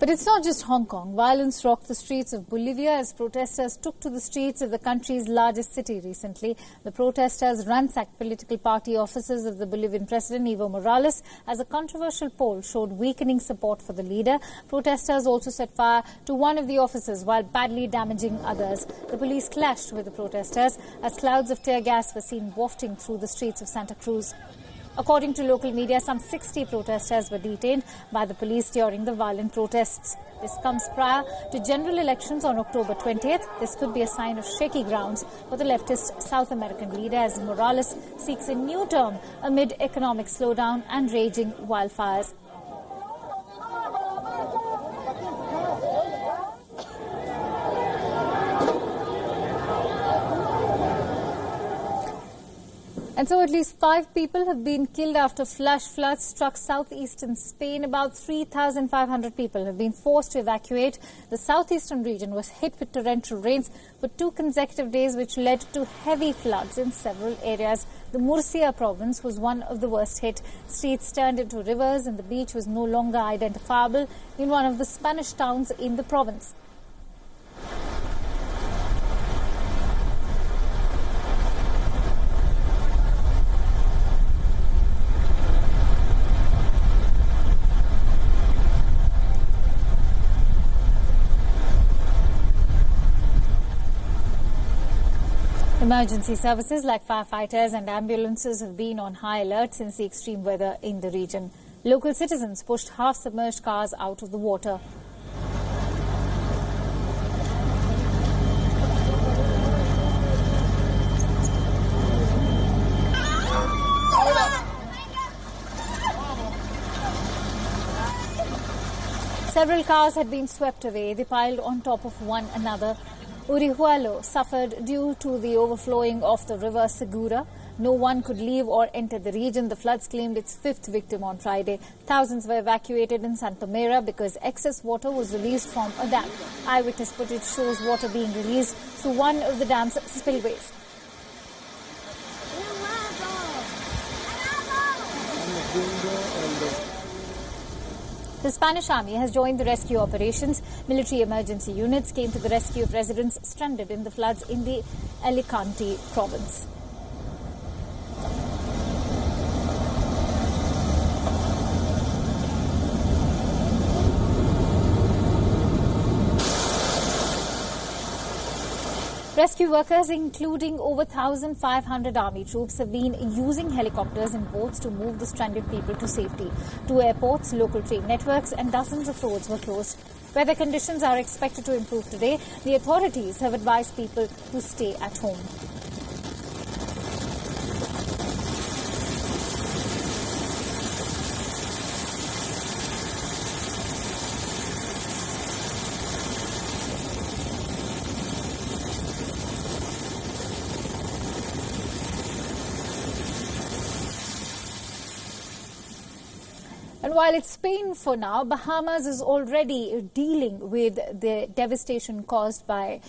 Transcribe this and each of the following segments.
But it's not just Hong Kong. Violence rocked the streets of Bolivia as protesters took to the streets of the country's largest city recently. The protesters ransacked political party offices of the Bolivian president, Evo Morales, as a controversial poll showed weakening support for the leader. Protesters also set fire to one of the offices while badly damaging others. The police clashed with the protesters as clouds of tear gas were seen wafting through the streets of Santa Cruz. According to local media, some 60 protesters were detained by the police during the violent protests. This comes prior to general elections on October 20th. This could be a sign of shaky grounds for the leftist South American leader as Morales seeks a new term amid economic slowdown and raging wildfires. And so at least 5 people have been killed after flash floods struck southeastern Spain. About 3,500 people have been forced to evacuate. The southeastern region was hit with torrential rains for 2 consecutive days, which led to heavy floods in several areas. The Murcia province was one of the worst hit. Streets turned into rivers and the beach was no longer identifiable in one of the Spanish towns in the province. Emergency services like firefighters and ambulances have been on high alert since the extreme weather in the region. Local citizens pushed half-submerged cars out of the water. Several cars had been swept away. They piled on top of one another. Urihuelo suffered due to the overflowing of the river Segura. No one could leave or enter the region. The floods claimed its 5th victim on Friday. Thousands were evacuated in Santa Mera because excess water was released from a dam. Eyewitness footage shows water being released through one of the dam's spillways. The Spanish army has joined the rescue operations. Military emergency units came to the rescue of residents stranded in the floods in the Alicante province. Rescue workers, including over 1,500 army troops, have been using helicopters and boats to move the stranded people to safety. 2 airports, local train networks and dozens of roads were closed. Weather conditions are expected to improve today. The authorities have advised people to stay at home. And while it's Spain for now, Bahamas is already dealing with the devastation caused by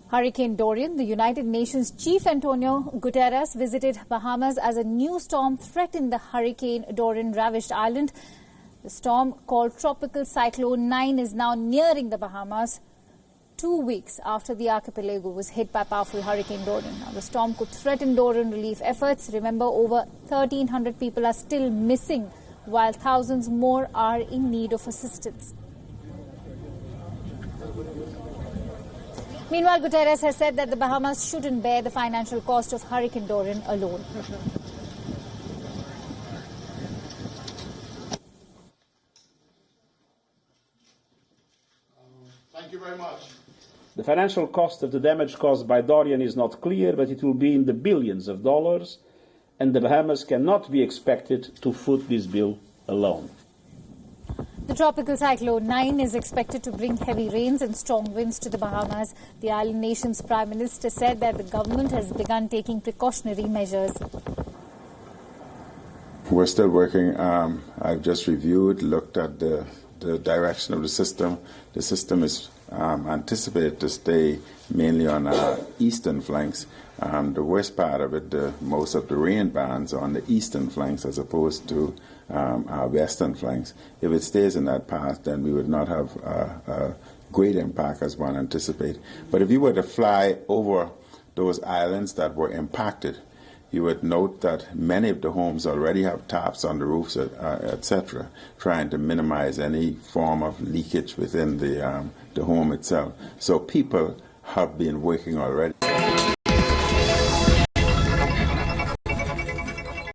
Hurricane Dorian. The United Nations Chief Antonio Guterres visited Bahamas as a new storm threatened the Hurricane Dorian-ravaged island. The storm, called Tropical Cyclone 9, is now nearing the Bahamas 2 weeks after the archipelago was hit by powerful Hurricane Dorian. Now, the storm could threaten Dorian relief efforts. Remember, over 1,300 people are still missing, while thousands more are in need of assistance. Meanwhile, Guterres has said that the Bahamas shouldn't bear the financial cost of Hurricane Dorian alone. Thank you very much. The financial cost of the damage caused by Dorian is not clear, but it will be in the billions of dollars, and the Bahamas cannot be expected to foot this bill alone. The tropical cyclone 9 is expected to bring heavy rains and strong winds to the Bahamas. The island nation's prime minister said that the government has begun taking precautionary measures. We're still working. I've just reviewed, looked at the direction of the system. The system is anticipated to stay mainly on our eastern flanks. The worst part of it, most of the rain bands on the eastern flanks as opposed to our western flanks. If it stays in that path, then we would not have a great impact as one anticipates. But if you were to fly over those islands that were impacted, you would note that many of the homes already have taps on the roofs, etc., trying to minimize any form of leakage within the home itself. So people have been working already.